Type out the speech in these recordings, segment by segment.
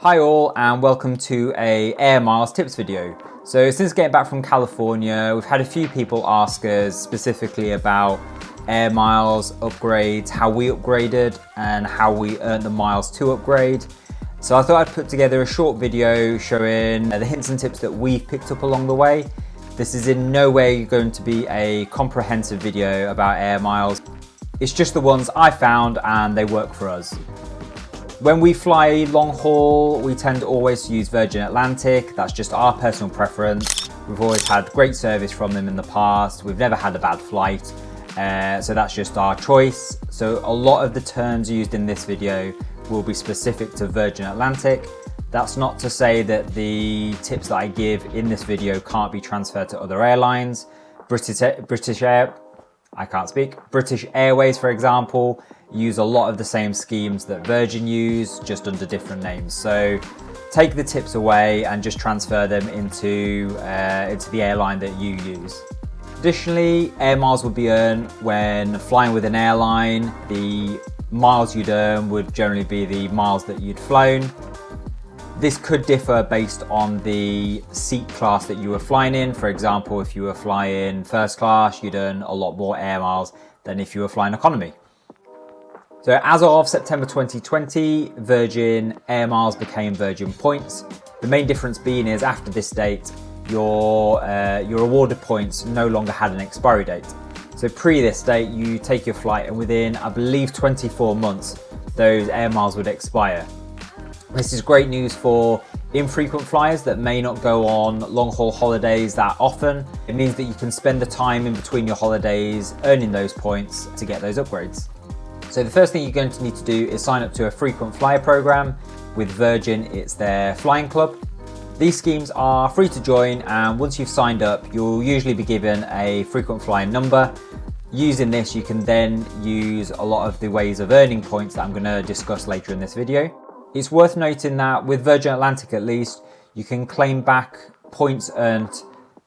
Hi all and welcome to a Air Miles tips video. So since getting back from California, we've had a few people ask us specifically about Air Miles upgrades, how we upgraded and how we earned the miles to upgrade. So I thought I'd put together a short video showing the hints and tips that we've picked up along the way. This is in no way going to be a comprehensive video about Air Miles. It's just the ones I found and they work for us. When we fly long haul, we tend to always use Virgin Atlantic. That's just our personal preference. We've always had great service from them in the past. We've never had a bad flight. So that's just our choice. So a lot of the terms used in this video will be specific to Virgin Atlantic. That's not to say that the tips that I give in this video can't be transferred to other airlines. British Airways, for example, use a lot of the same schemes that Virgin use, just under different names. So take the tips away and just transfer them into the airline that you use. Additionally, air miles would be earned when flying with an airline. The miles you'd earn would generally be the miles that you'd flown. This could differ based on the seat class that you were flying in. For example, if you were flying first class, you'd earn a lot more air miles than if you were flying economy. So as of September 2020, Virgin Air Miles became Virgin Points. The main difference being is after this date, your awarded points no longer had an expiry date. So pre this date, you take your flight and within, I believe, 24 months, those air miles would expire. This is great news for infrequent flyers that may not go on long haul holidays that often. It means that you can spend the time in between your holidays earning those points to get those upgrades. So the first thing you're going to need to do is sign up to a frequent flyer program. With Virgin, it's their flying club. These schemes are free to join, and once you've signed up, you'll usually be given a frequent flyer number. Using this, you can then use a lot of the ways of earning points that I'm going to discuss later in this video. It's worth noting that with Virgin Atlantic at least, you can claim back points earned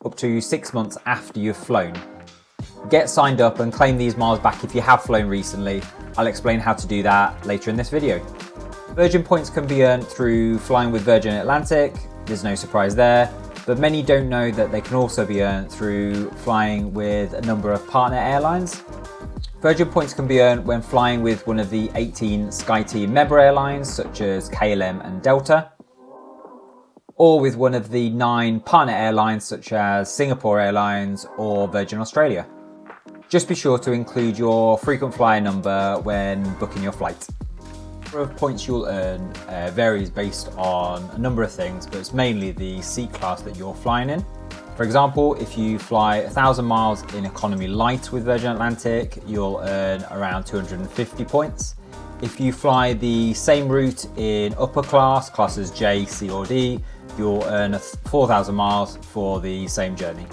up to 6 months after you've flown. Get signed up and claim these miles back if you have flown recently. I'll explain how to do that later in this video. Virgin points can be earned through flying with Virgin Atlantic. There's no surprise there, but many don't know that they can also be earned through flying with a number of partner airlines. Virgin points can be earned when flying with one of the 18 SkyTeam member airlines such as KLM and Delta, or with one of the 9 partner airlines such as Singapore Airlines or Virgin Australia. Just be sure to include your frequent flyer number when booking your flight. The number of points you'll earn varies based on a number of things, but it's mainly the seat class that you're flying in. For example, if you fly 1,000 miles in economy light with Virgin Atlantic, you'll earn around 250 points. If you fly the same route in upper class, classes J, C or D, you'll earn 4,000 miles for the same journey.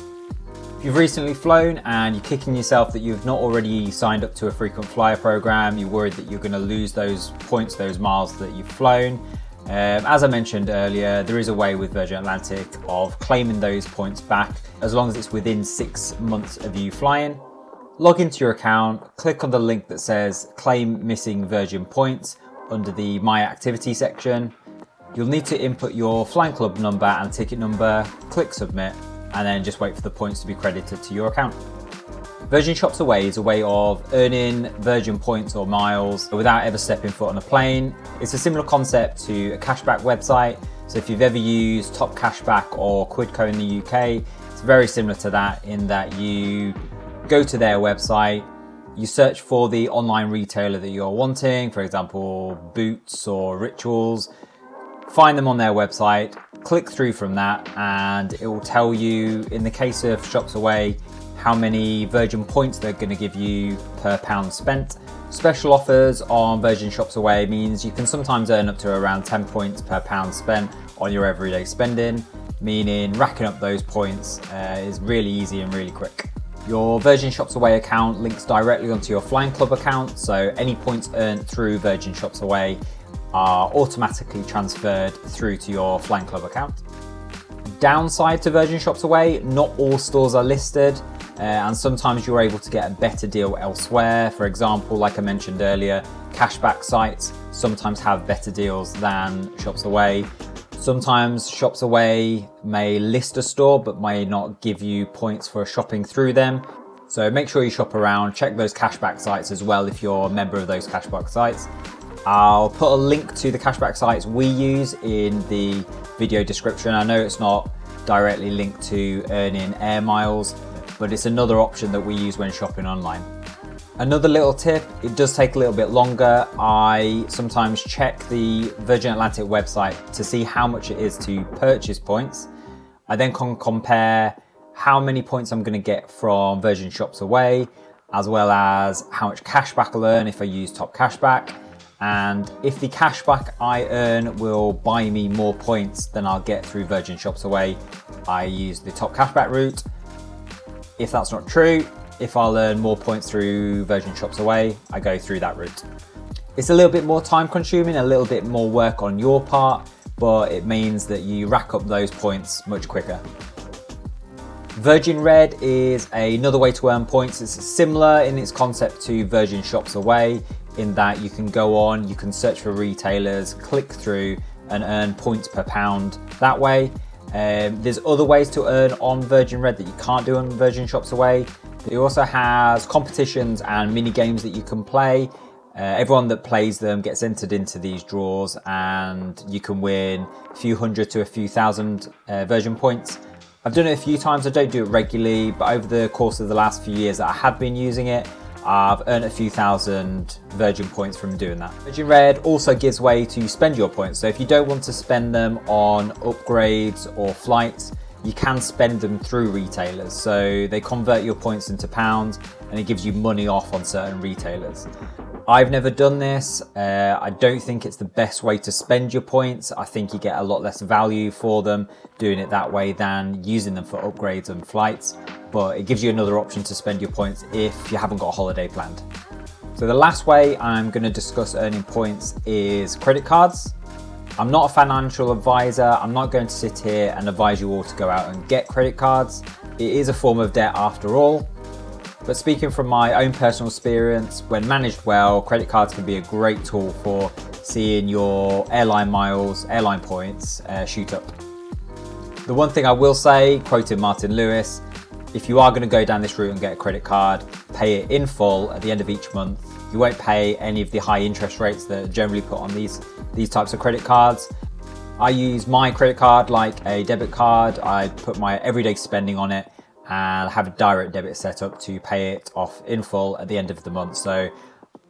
If you've recently flown and you're kicking yourself that you've not already signed up to a frequent flyer program, you're worried that you're going to lose those points, those miles that you've flown. As I mentioned earlier, there is a way with Virgin Atlantic of claiming those points back as long as it's within 6 months of you flying. Log into your account, click on the link that says claim missing Virgin points under the My Activity section. You'll need to input your flying club number and ticket number, click submit, and then just wait for the points to be credited to your account. Virgin Shops Away is a way of earning Virgin points or miles without ever stepping foot on a plane. It's a similar concept to a cashback website. So if you've ever used Top Cashback or Quidco in the UK, it's very similar to that in that you go to their website, you search for the online retailer that you're wanting, for example, Boots or Rituals, find them on their website, click through from that, and it will tell you, in the case of Shops Away, how many Virgin points they're going to give you per pound spent. Special offers on Virgin Shops Away means you can sometimes earn up to around 10 points per pound spent on your everyday spending, meaning racking up those points is really easy and really quick. Your Virgin Shops Away account links directly onto your Flying Club account, so any points earned through Virgin Shops Away are automatically transferred through to your Flying Club account. Downside to Virgin Shops Away, not all stores are listed. and sometimes you're able to get a better deal elsewhere. For example, like I mentioned earlier, cashback sites sometimes have better deals than Shops Away. Sometimes Shops Away may list a store but may not give you points for shopping through them. So make sure you shop around, check those cashback sites as well if you're a member of those cashback sites. I'll put a link to the cashback sites we use in the video description. I know it's not directly linked to earning air miles, but it's another option that we use when shopping online. Another little tip, it does take a little bit longer. I sometimes check the Virgin Atlantic website to see how much it is to purchase points. I then can compare how many points I'm going to get from Virgin Shops Away, as well as how much cashback I'll earn if I use Top Cashback. And if the cashback I earn will buy me more points than I'll get through Virgin Shops Away, I use the Top Cashback route. If that's not true, if I'll earn more points through Virgin Shops Away, I go through that route. It's a little bit more time consuming, a little bit more work on your part, but it means that you rack up those points much quicker. Virgin Red is another way to earn points. It's similar in its concept to Virgin Shops Away in that you can go on, you can search for retailers, click through and earn points per pound that way. There's other ways to earn on Virgin Red that you can't do on Virgin Shops Away. It also has competitions and mini games that you can play. Everyone that plays them gets entered into these draws and you can win a few hundred to a few thousand Virgin points. I've done it a few times, I don't do it regularly, but over the course of the last few years that I have been using it, I've earned a few thousand Virgin points from doing that. Virgin Red also gives way to spend your points. So if you don't want to spend them on upgrades or flights, you can spend them through retailers. So they convert your points into pounds and it gives you money off on certain retailers. I've never done this. I don't think it's the best way to spend your points. I think you get a lot less value for them doing it that way than using them for upgrades and flights. But it gives you another option to spend your points if you haven't got a holiday planned. So the last way I'm going to discuss earning points is credit cards. I'm not a financial advisor. I'm not going to sit here and advise you all to go out and get credit cards. It is a form of debt after all. But speaking from my own personal experience, when managed well, credit cards can be a great tool for seeing your airline miles, airline points shoot up. The one thing I will say, quoting Martin Lewis, if you are going to go down this route and get a credit card, pay it in full at the end of each month. You won't pay any of the high interest rates that are generally put on these types of credit cards. I use my credit card like a debit card. I put my everyday spending on it and have a direct debit set up to pay it off in full at the end of the month. So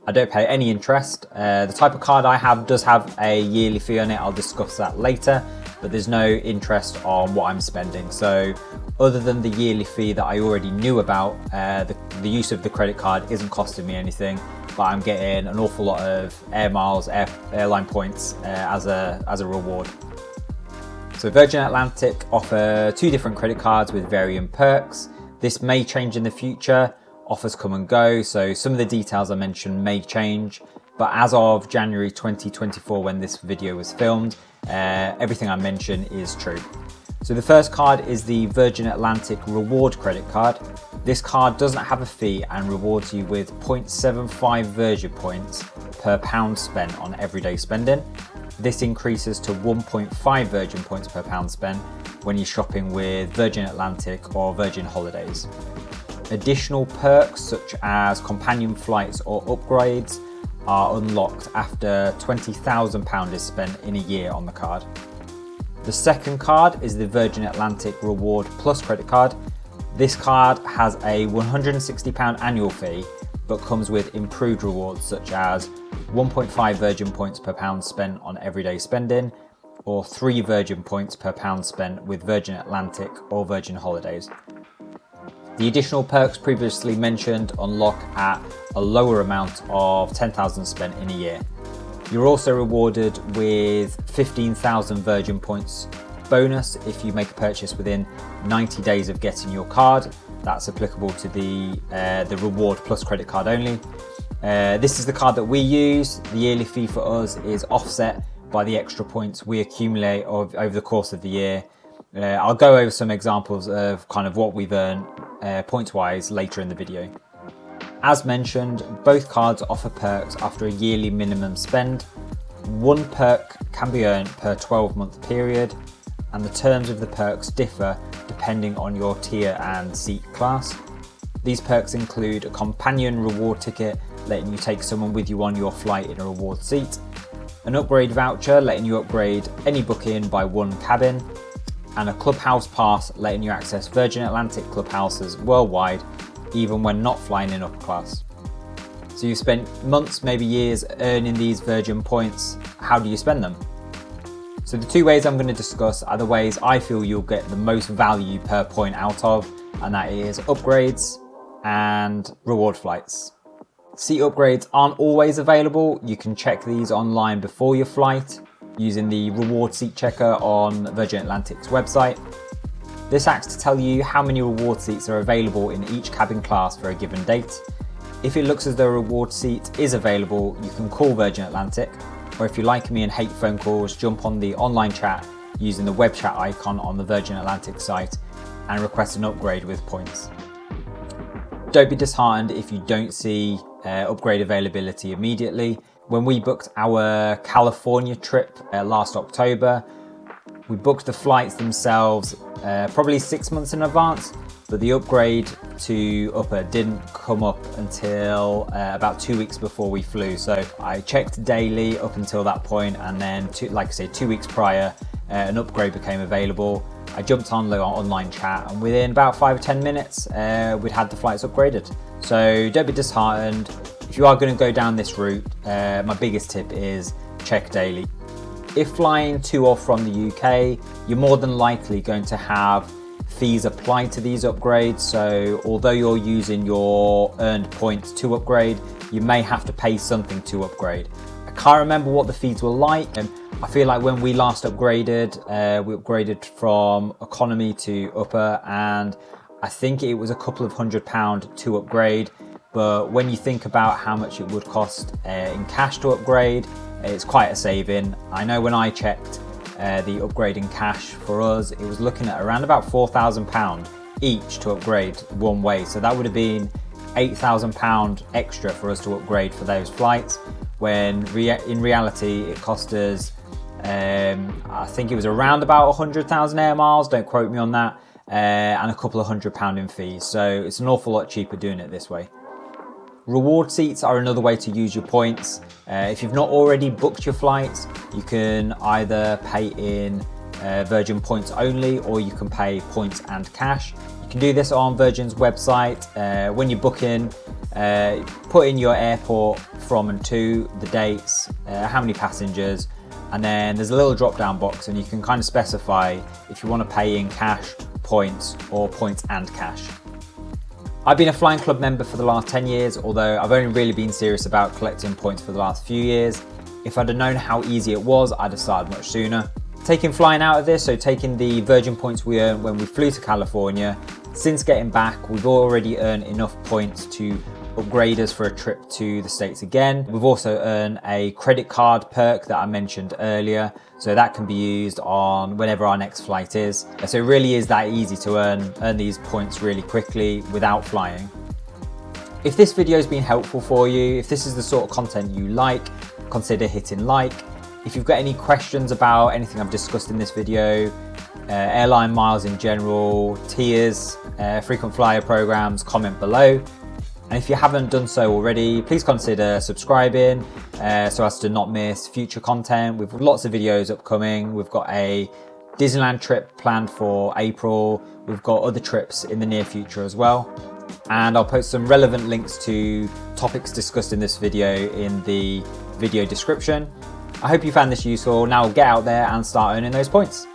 I don't pay any interest. The type of card I have does have a yearly fee on it. I'll discuss that later, but there's no interest on what I'm spending. So other than the yearly fee that I already knew about, the use of the credit card isn't costing me anything, but I'm getting an awful lot of air miles, airline points as a reward. So Virgin Atlantic offer two different credit cards with varying perks. This may change in the future. Offers come and go, so some of the details I mentioned may change, but as of January 2024 when this video was filmed, everything I mentioned is true. So the first card is the Virgin Atlantic Reward Credit Card. This card doesn't have a fee and rewards you with 0.75 Virgin points per pound spent on everyday spending. This increases to 1.5 Virgin points per pound spent when you're shopping with Virgin Atlantic or Virgin Holidays. Additional perks such as companion flights or upgrades are unlocked after £20,000 is spent in a year on the card. The second card is the Virgin Atlantic Reward Plus credit card. This card has a £160 annual fee but comes with improved rewards such as 1.5 Virgin points per pound spent on everyday spending or 3 Virgin points per pound spent with Virgin Atlantic or Virgin Holidays. The additional perks previously mentioned unlock at a lower amount of 10,000 spent in a year. You're also rewarded with 15,000 Virgin points bonus if you make a purchase within 90 days of getting your card. That's applicable to the Reward Plus credit card only. This is the card that we use. The yearly fee for us is offset by the extra points we accumulate over the course of the year. I'll go over some examples of kind of what we've earned points-wise later in the video. As mentioned, both cards offer perks after a yearly minimum spend. One perk can be earned per 12-month period, and the terms of the perks differ depending on your tier and seat class. These perks include a companion reward ticket letting you take someone with you on your flight in a reward seat, an upgrade voucher letting you upgrade any booking by one cabin, and a clubhouse pass letting you access Virgin Atlantic clubhouses worldwide even when not flying in upper class. So you've spent months, maybe years, earning these Virgin points. How do you spend them? So the two ways I'm going to discuss are the ways I feel you'll get the most value per point out of, and that is upgrades and reward flights. Seat upgrades aren't always available. You can check these online before your flight using the reward seat checker on Virgin Atlantic's website. This acts to tell you how many reward seats are available in each cabin class for a given date. If it looks as though a reward seat is available, you can call Virgin Atlantic, or if you're like me and hate phone calls, jump on the online chat using the web chat icon on the Virgin Atlantic site and request an upgrade with points. Don't be disheartened if you don't see upgrade availability immediately. When we booked our California trip last October, we booked the flights themselves probably 6 months in advance, but the upgrade to upper didn't come up until about 2 weeks before we flew. So I checked daily up until that point, and then like I say, 2 weeks prior, an upgrade became available. I jumped on the online chat, and within about 5 or 10 minutes, we'd had the flights upgraded. So don't be disheartened. If you are going to go down this route, my biggest tip is check daily. If flying to or from the UK, you're more than likely going to have fees applied to these upgrades. So although you're using your earned points to upgrade, you may have to pay something to upgrade. I can't remember what the fees were like, and I feel like when we last upgraded, we upgraded from economy to upper, and I think it was a couple of £100 to upgrade. But when you think about how much it would cost in cash to upgrade, it's quite a saving. I know when I checked the upgrade in cash for us, it was looking at around about £4,000 each to upgrade one way. So that would have been £8,000 extra for us to upgrade for those flights, when in reality it cost us, I think it was around about 100,000 air miles, don't quote me on that, and a couple of £100 in fees. So it's an awful lot cheaper doing it this way. Reward seats are another way to use your points. If you've not already booked your flights, you can either pay in Virgin points only, or you can pay points and cash. You can do this on Virgin's website. When you're booking, put in your airport from and to, the dates, how many passengers, and then there's a little drop down box, and you can kind of specify if you want to pay in cash, points, or points and cash. I've been a Flying Club member for the last 10 years, although I've only really been serious about collecting points for the last few years. If I'd have known how easy it was, I'd have started much sooner. Taking flying out of this, so taking the Virgin points we earned when we flew to California, since getting back, we've already earned enough points to upgrade us for a trip to the States again. We've also earned a credit card perk that I mentioned earlier, so that can be used on whenever our next flight is. So it really is that easy to earn these points really quickly without flying. If this video has been helpful for you, if this is the sort of content you like, consider hitting like. If you've got any questions about anything I've discussed in this video, airline miles in general, tiers, frequent flyer programs, comment below. And if you haven't done so already, please consider subscribing so as to not miss future content. We've lots of videos upcoming. We've got a Disneyland trip planned for April. We've got other trips in the near future as well. And I'll post some relevant links to topics discussed in this video in the video description. I hope you found this useful. Now get out there and start earning those points.